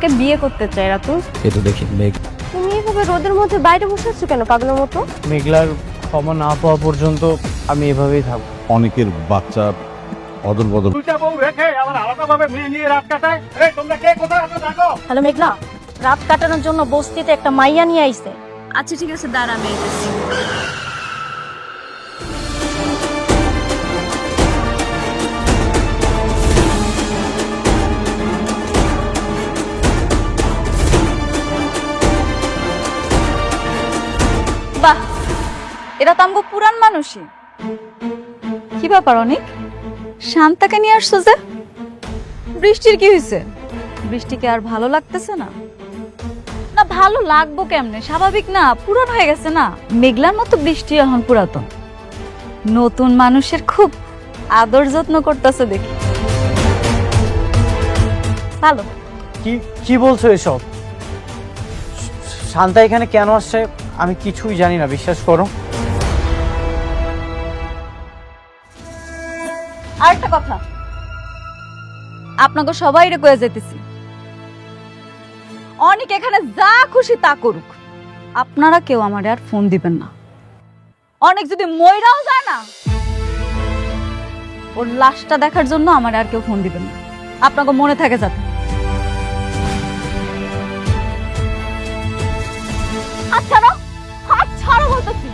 কে বিয়ে করতে চায় রাতুল। এ তো দেখি মেঘ। তুমি এভাবে রোদের মধ্যে বাইরে বসে আছো কেন পাগলের মতো? মেঘলার ক্ষমা না পাওয়া পর্যন্ত আমি এভাবেই থাকবো। অনেকের বাচ্চা অদল বদল। হ্যালো মেঘলা, রাত কাটানোর জন্য বস্তিতে একটা মাইয়া নিয়ে আইছে। আচ্ছা ঠিক আছে, দাঁড়া আমি আইতেছি। বাহ, এরা তো আমগো পুরান মানুষই। কি ব্যাপার অনেক শান্তাকে নিয়ে আসছো যে? বৃষ্টির কি হয়েছে? বৃষ্টিকে আর ভালো লাগতেছে না? না ভালো লাগবো কেমনে, স্বাভাবিক না, পুরান হয়ে গেছে না। মেঘলার মতো বৃষ্টি এখন পুরাতন, নতুন মানুষের খুব আদর যত্ন করতেছে দেখি। ভালো। কি কি বলছো এসব? শান্তা এখানে কেন আসছে আমি কিছুই জানি না, বিশ্বাস করো। আরেকটা কথা, আপনাকে সবাই কয়ে যেতেছি, অনেক এখানে যা খুশি তা করুক, আপনারা কেউ আমার আর ফোন দিবেন না। অনেক যদি মইরাও যায় না, ওর লাশটা দেখার জন্য আমার আর কেউ ফোন দিবেন না। আপনাকে মনে থাকে যাতে। আচ্ছা না, হাত ছাড়ো বলতেছি।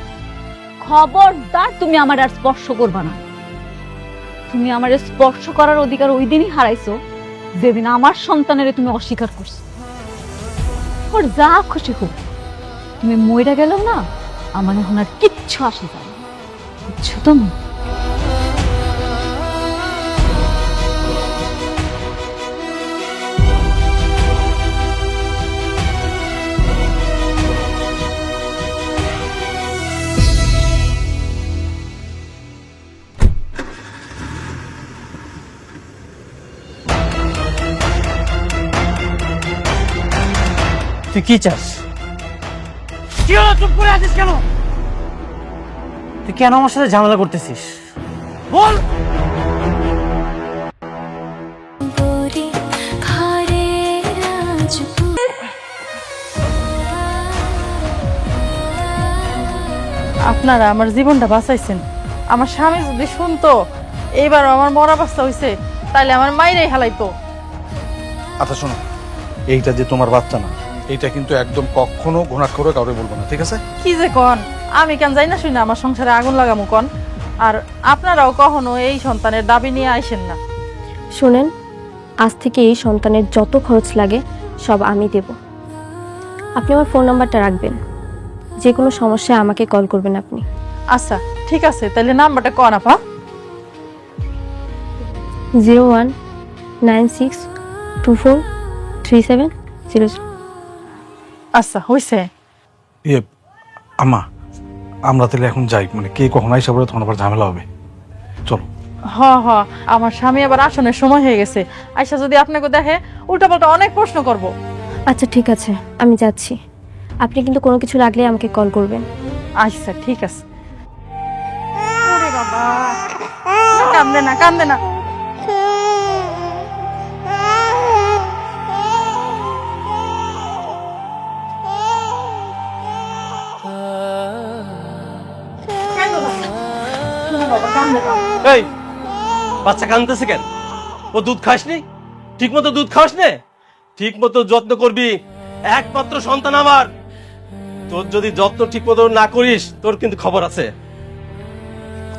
খবরদার তুমি আমার আর স্পর্শ করবা না। তুমি আমার স্পর্শ করার অধিকার ওই দিনই হারাইছো যেদিন আমার সন্তানের তুমি অস্বীকার করছো। ওর যা খুশি হোক, তুমি মইরা গেলেও না আমার এখন আর কিচ্ছু আসে যায় না, বুঝছো তুমি? তুই কি চাস? কি হলো, চুপ করে আছিস কেন? তুই কেন আমার সাথে ঝামেলা করতেছিস বল। আপনারা আমার জীবনটা বাঁচাইছেন। আমার স্বামী যদি শুনতো এইবার আমার মরা অবস্থা হইছে, তাইলে আমার মাইরাই হালাইতো। আচ্ছা শোনো, এইটা যে তোমার বাচ্চা না, এইটা কিন্তু একদম কখনো ঘোষণা করে কাউকে বলবো না, ঠিক আছে? কি যে কন, আমি কেন যাই না শুনি আমার সংসারে আগুন লাগামু কন? আর আপনারাও কখনো এই সন্তানের দাবি নিয়ে আইসেন না। শুনেন, আজ থেকে এই সন্তানের যত খরচ লাগে সব আমি দেব। আপনি আমার ফোন নাম্বারটা রাখবেন, যে কোনো সমস্যায় আমাকে কল করবেন আপনি। আচ্ছা ঠিক আছে, তাহলে নাম্বারটা কন আপা। 0196243700। আচ্ছা হইছে। ইয়ে আম্মা, আমরা তাহলে এখন যাই, মানে কে কখন আইসা বলে তখন আবার ঝামেলা হবে। চলো। হ হ, আমার স্বামী আবার আসনের সময় হয়ে গেছে, আয়সা যদি আপনাকে দেখে উল্টাপাল্টা অনেক প্রশ্ন করব। আচ্ছা ঠিক আছে, আমি যাচ্ছি। আপনি কিন্তু কোনো কিছু লাগলে আমাকে কল করবেন। আচ্ছা ঠিক আছে। ওরে বাবা, না, কান্দে না কান্দে না। এই বাচ্চা কাঁদতেছে কেন? ও দুধ খাসনি? ঠিক মতো দুধ খাস নে, ঠিক মতো যত্ন করবি। একমাত্র সন্তান আমার, তোর যদি যত্ন ঠিক মতো না করিস তোর কিন্তু খবর আছে।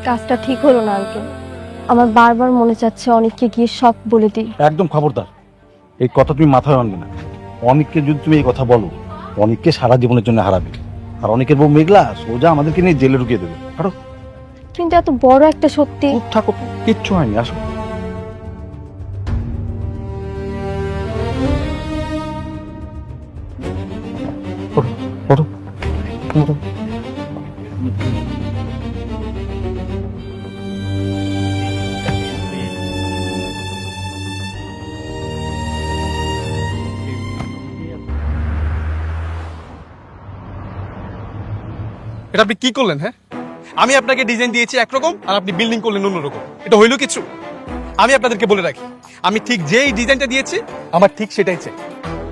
কাজটা ঠিক হলো না আঙ্কেল, আমার বারবার মনে চাচ্ছে অনেককে গিয়ে সব বলে দিই। একদম খবরদার, এই কথা তুমি মাথায় আনবে না। অনেককে যদি তুমি এই কথা বলো, অনেককে সারা জীবনের জন্য হারাবে। আর অনেকের বউ মেঘলা সোজা আমাদেরকে নিয়ে জেলে ঢুকিয়ে দেবে। হাঁটো। কিন্তু এত বড় একটা সত্যি। চুপ থাকো তো, কিচ্ছু হয়নি, আসো। ওঠো, ওঠো, ওঠো। এটা আপনি কি করলেন? হ্যাঁ, আমি আপনাকে ডিজাইন দিয়েছি একরকম আর আপনি বিল্ডিং করলেন অন্যরকম। এটা হইলো কিছু? আমি আপনাদেরকে বলে রাখি, আমি ঠিক যেই ডিজাইনটা দিয়েছি আমার ঠিক সেটাই চাই।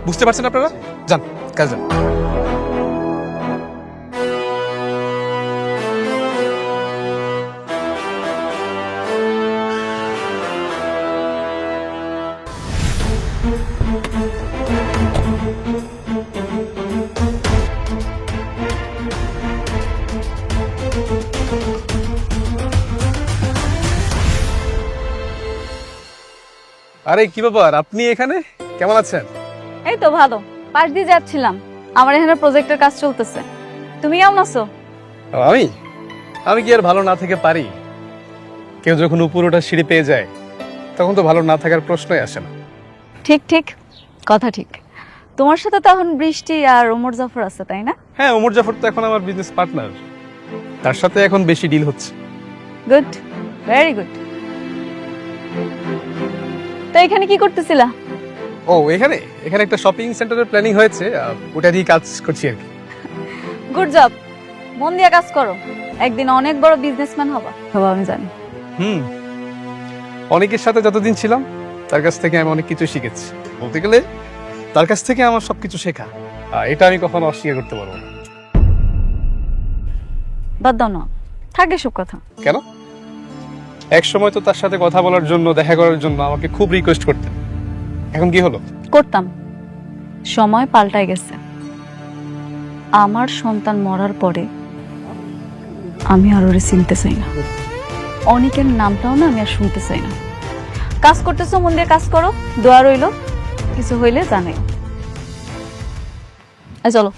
বুঝতে পারছেন আপনারা? যান, কাজ যান। আরে কি ব্যাপার, আপনি এখানে কেমন আছেন? এই তো ভালো, পাশ দিয়ে যাচ্ছিলাম। আমার এখানে প্রজেক্টের কাজ চলতেছে। তুমি কেমন আছো? আমি আমি কি আর ভালো না থেকে পারি? কেউ যখন উপরোটা সিঁড়ি পেয়ে যায় তখন তো ভালো না থাকার প্রশ্নই আসে না। ঠিক ঠিক, কথা ঠিক। তোমার সাথে তো এখন বৃষ্টি আর ওমর জাফর আছে, তাই না? হ্যাঁ, ওমর জাফর তো এখন আমার বিজনেস পার্টনার, তার সাথে এখন বেশি ডিল হচ্ছে। Good, very good. তো এখানে কি করতেছিলা? ও এখানে এখানে একটা শপিং সেন্টারের প্ল্যানিং হয়েছে, ওটা দিয়ে কাজ করছি আর কি। গুড জব, মন দিয়ে কাজ করো, একদিন অনেক বড় বিজনেসম্যান হবা। হবা আমি জানি। অনেকের সাথে যতদিন ছিলাম তার কাছ থেকে আমি অনেক কিছু শিখেছি। বলতে গেলে তার কাছ থেকে আমার সবকিছু শেখা, এটা আমি কখনো অস্বীকার করতে পারবো না। বাদ দাও না, থাকে সব কথা। কেন? এক সময় তো তার সাথে কথা বলার জন্য, দেখা করার জন্য আমাকে খুব রিকোয়েস্ট করতেন, এখন কি হলো? করতাম, সময় পাল্টায় গেছে। আমার সন্তান মরার পরে আমি আর ওরে চিনতে চাই না, অনেকের নামটাও না আমি আর শুনতে চাই না। কাজ করতেছো, মন দিয়ে কাজ করো, দোয়া রইলো, কিছু হইলে জানাই। চলো।